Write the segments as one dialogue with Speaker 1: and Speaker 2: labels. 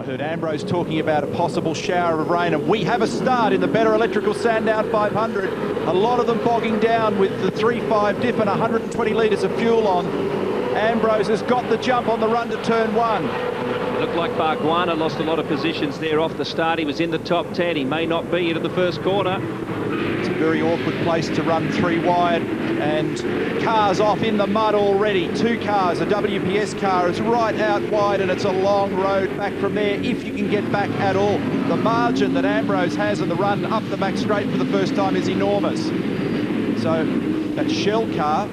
Speaker 1: I heard Ambrose talking about a possible shower of rain, and we have a start in the better electrical Sandown 500. A lot of them bogging down with the 3.5 diff and 120 litres of fuel on. Ambrose has got the jump on the run to turn 1.
Speaker 2: It looked like Barguana lost a lot of positions there off the start. He was in the top 10. He may not be into the first corner.
Speaker 1: It's a very awkward place to run 3 wide, and cars off in the mud already. 2 cars, a WPS car is right out wide, and it's a long road back from there if you can get back at all. The margin that Ambrose has in the run up the back straight for the first time is enormous. So that Shell car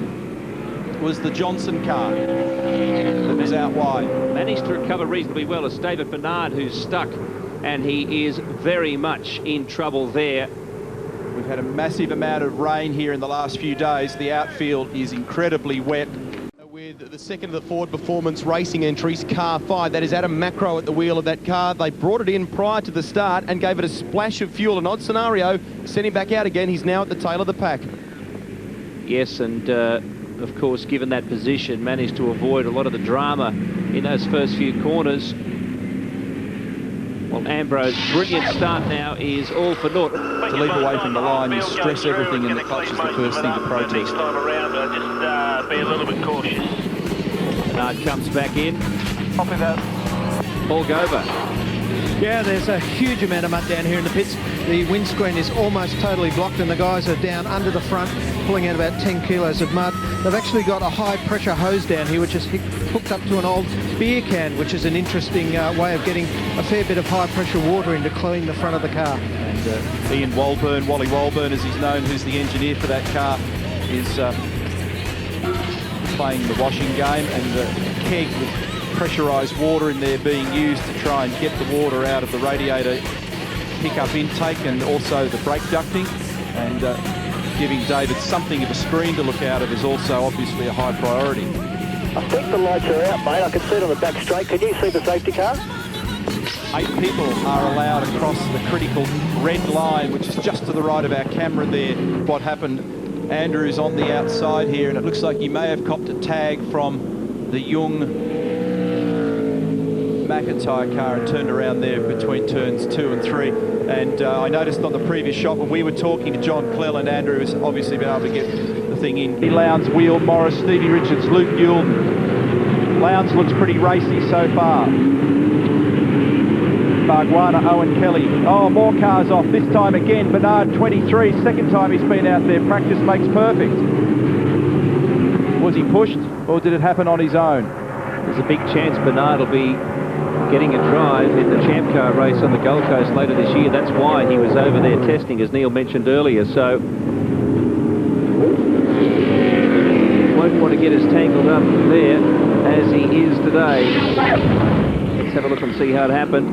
Speaker 1: was the Johnson car that was out wide.
Speaker 2: Managed to recover reasonably well. It's David Bernard who's stuck, and he is very much in trouble there.
Speaker 1: We've had a massive amount of rain here in the last few days. The outfield is incredibly wet.
Speaker 3: With the second of the Ford Performance Racing entries, car 5, that is Adam Macro at the wheel of that car. They brought it in prior to the start and gave it a splash of fuel. An odd scenario, sent him back out again. He's now at the tail of the pack.
Speaker 2: Yes, and of course, given that position, managed to avoid a lot of the drama in those first few corners. Well, Ambrose, brilliant start now, is all for naught.
Speaker 1: To leap away from the line, you stress everything, and the clutch is the first thing to protest.
Speaker 4: Next time around, just be a little bit cautious.
Speaker 2: Bernard comes back in.
Speaker 4: Copy that.
Speaker 2: Paul Gover.
Speaker 5: Yeah, there's a huge amount of mud down here in the pits. The windscreen is almost totally blocked, and the guys are down under the front, pulling out about 10 kilos of mud. They've actually got a high-pressure hose down here, which is hooked up to an old beer can, which is an interesting way of getting a fair bit of high-pressure water in to clean the front of the car.
Speaker 1: And Ian Walburn, Wally Walburn as he's known, who's the engineer for that car, is playing the washing game, and the keg with pressurised water in there being used to try and get the water out of the radiator pickup intake and also the brake ducting, and giving David something of a screen to look out of is also obviously a high priority.
Speaker 6: I think the lights are out, mate. I can see it on the back straight. Can you see the safety car?
Speaker 1: 8 people are allowed across the critical red line, which is just to the right of our camera there. What happened, Andrew's on the outside here, and it looks like he may have copped a tag from the Young McIntyre car and turned around there between turns 2 and 3. And I noticed on the previous shot when we were talking to John Clell, Andrew has obviously been able to get the thing in. Lowndes, Wheel, Morris, Stevie Richards, Luke Gulden. Lowndes looks pretty racy so far. Barguana, Owen Kelly. Oh, more cars off. This time again, Bernard 23. Second time he's been out there. Practice makes perfect. Was he pushed, or did it happen on his own?
Speaker 2: There's a big chance Bernard will be getting a drive in the Champ Car race on the Gold Coast later this year. That's why he was over there testing, as Neil mentioned earlier. So won't want to get as tangled up there as he is today. Let's have a look and see how it happened.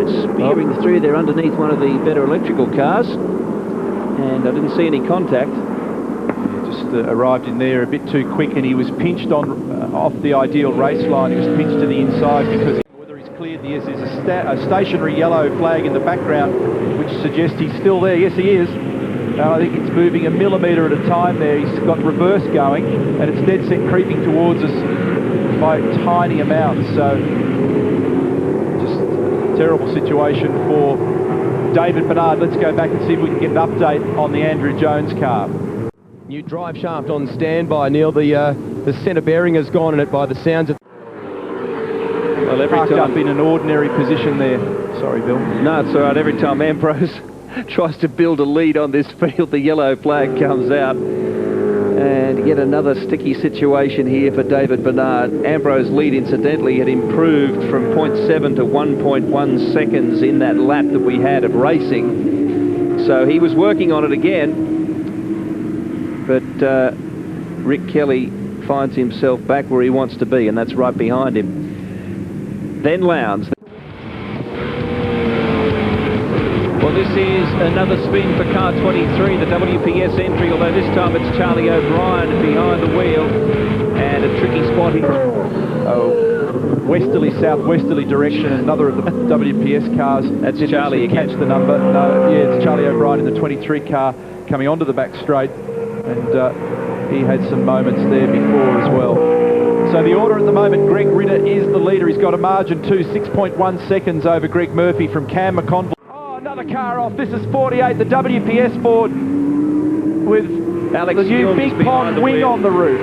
Speaker 2: It's spearing through there underneath one of the better electrical cars, and I didn't see any contact.
Speaker 1: Arrived in there a bit too quick, and he was pinched on off the ideal race line. He was pinched to the inside because whether he's cleared the there's a stationary yellow flag in the background which suggests he's still there. Yes, he is. I think it's moving a millimetre at a time there. He's got reverse going, and it's dead set creeping towards us by tiny amounts. So just a terrible situation for David Bernard. Let's go back and see if we can get an update on the Andrew Jones car.
Speaker 3: New drive shaft on standby, Neil. The centre bearing has gone in it by the sounds of...
Speaker 1: Well, every time up in an ordinary position there. Sorry, Bill.
Speaker 2: No, it's all right. Every time Ambrose tries to build a lead on this field, the yellow flag comes out. And yet another sticky situation here for David Bernard. Ambrose's lead, incidentally, had improved from 0.7 to 1.1 seconds in that lap that we had of racing. So he was working on it again. But Rick Kelly finds himself back where he wants to be, and that's right behind him. Then Lowndes. Well, this is another spin for car 23, the WPS entry, although this time it's Charlie O'Brien behind the wheel, and a tricky spot here.
Speaker 1: Westerly, southwesterly direction, another of the WPS cars.
Speaker 2: That's Charlie again.
Speaker 1: Catch the number. No, yeah, it's Charlie O'Brien in the 23 car coming onto the back straight. And he had some moments there before as well. So the order at the moment, Greg Ritter is the leader. He's got a margin too, 6.1 seconds over Greg Murphy from Cam McConville. Oh, another car off. This is 48, the WPS Ford with
Speaker 2: Alex
Speaker 1: the new
Speaker 2: Young's
Speaker 1: Big
Speaker 2: behind
Speaker 1: Pond
Speaker 2: the
Speaker 1: wing
Speaker 2: wheel.
Speaker 1: on the roof.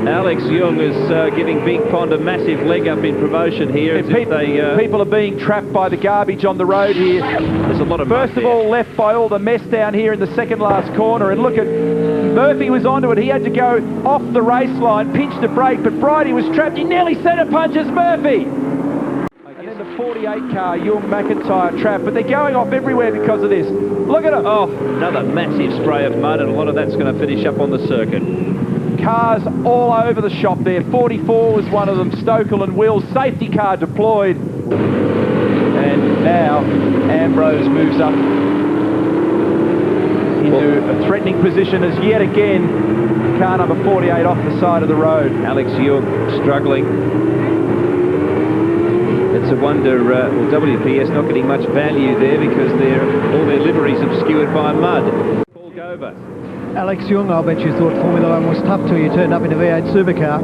Speaker 2: Alex Young is giving Big Pond a massive leg up in promotion here.
Speaker 1: People are being trapped by the garbage on the road here.
Speaker 2: There's a lot of
Speaker 1: First of all, left by all the mess down here in the second last corner. And look at Murphy was onto it. He had to go off the race line, pinched a brake, but Bridie was trapped. He nearly centre punches Murphy. And then the 48 car, Young McIntyre trapped, but they're going off everywhere because of this. Look at them.
Speaker 2: Oh, another massive spray of mud, and a lot of that's going to finish up on the circuit.
Speaker 1: Cars all over the shop there. 44 was one of them. Stokel and Wills, safety car deployed. And now Ambrose moves up into a threatening position as yet again car number 48 off the side of the road.
Speaker 2: Alex Young struggling. It's a wonder WPS not getting much value there because all their liveries obscured by mud. Paul Gover.
Speaker 5: Alex Young, I bet you thought Formula 1 was tough till you turned up in a V8 supercar.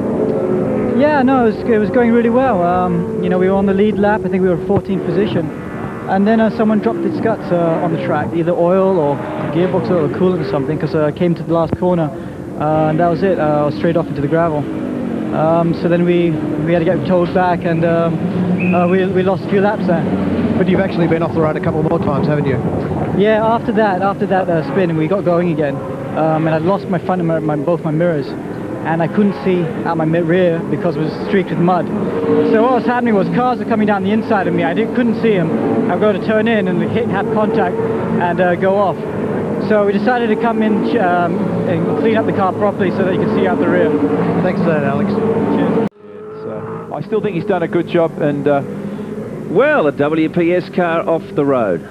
Speaker 7: Yeah, no, it was going really well. You know, we were on the lead lap. I think we were 14th position. And then someone dropped its guts on the track, either oil or gearbox or coolant or something, because I came to the last corner and that was it. I was straight off into the gravel. So then we had to get towed back, and we lost a few laps there.
Speaker 5: But you've actually been off the road a couple more times, haven't you?
Speaker 7: Yeah, after that spin, we got going again. And I lost my front and both my mirrors, and I couldn't see out my rear because it was streaked with mud. So what was happening was cars were coming down the inside of me. I couldn't see them. I was going to turn in and have contact and go off. So we decided to come in and clean up the car properly so that you can see out the rear.
Speaker 5: Thanks for that, Alex.
Speaker 7: Cheers.
Speaker 1: So I still think he's done a good job, and
Speaker 2: well, a WPS car off the road.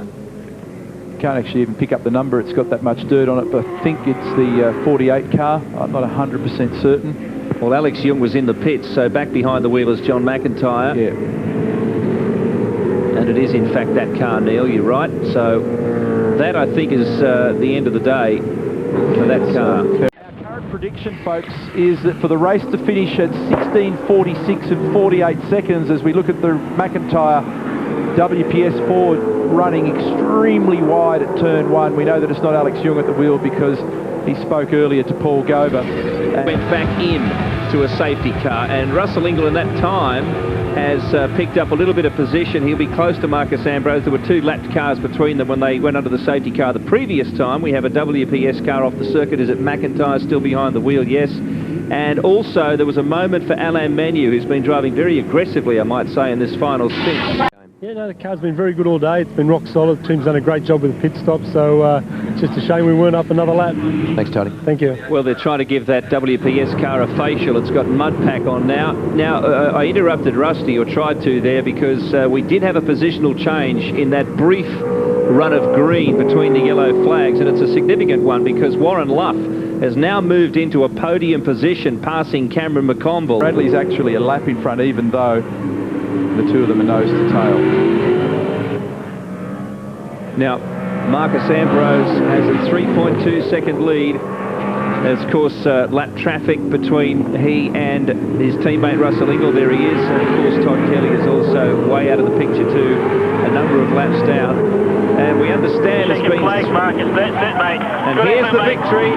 Speaker 1: Can't actually even pick up the number. It's got that much dirt on it, but I think it's the 48 car. I'm not 100% certain.
Speaker 2: Well, Alex Young was in the pits, so back behind the wheel is John McIntyre.
Speaker 1: Yeah.
Speaker 2: And it is in fact that car, Neil, you're right. So that, I think, is the end of the day for that car.
Speaker 1: Our current prediction, folks, is that for the race to finish at 16:46 and 48 seconds, as we look at the McIntyre WPS Ford running extremely wide at turn one. We know that it's not Alex Young at the wheel because he spoke earlier to Paul Gover.
Speaker 2: Went back in to a safety car, and Russell Ingall in that time has picked up a little bit of position. He'll be close to Marcus Ambrose. There were two lapped cars between them when they went under the safety car the previous time. We have a WPS car off the circuit. Is it McIntyre still behind the wheel? Yes. And also there was a moment for Alain Menu, who's been driving very aggressively, I might say, in this final stint.
Speaker 8: Yeah, no, the car's been very good all day. It's been rock solid. The team's done a great job with the pit stop, so it's just a shame we weren't up another lap.
Speaker 5: Thanks, Tony.
Speaker 8: Thank you.
Speaker 2: Well, they're trying to give that WPS car a facial. It's got mud pack on now. Now, I interrupted Rusty, or tried to there, because we did have a positional change in that brief run of green between the yellow flags, and it's a significant one because Warren Luff has now moved into a podium position, passing Cameron McConville.
Speaker 1: Bradley's actually a lap in front, even though the two of them are nose to tail.
Speaker 2: Now, Marcus Ambrose has a 3.2 second lead. There's, of course, lap traffic between he and his teammate Russell Ingall. There he is. And, of course, Todd Kelly is also way out of the picture too, a number of laps down. And we understand it's been...
Speaker 4: Flag, Marcus. That's it, mate.
Speaker 2: And
Speaker 4: Good
Speaker 2: here's
Speaker 4: effort,
Speaker 2: the
Speaker 4: mate.
Speaker 2: victory.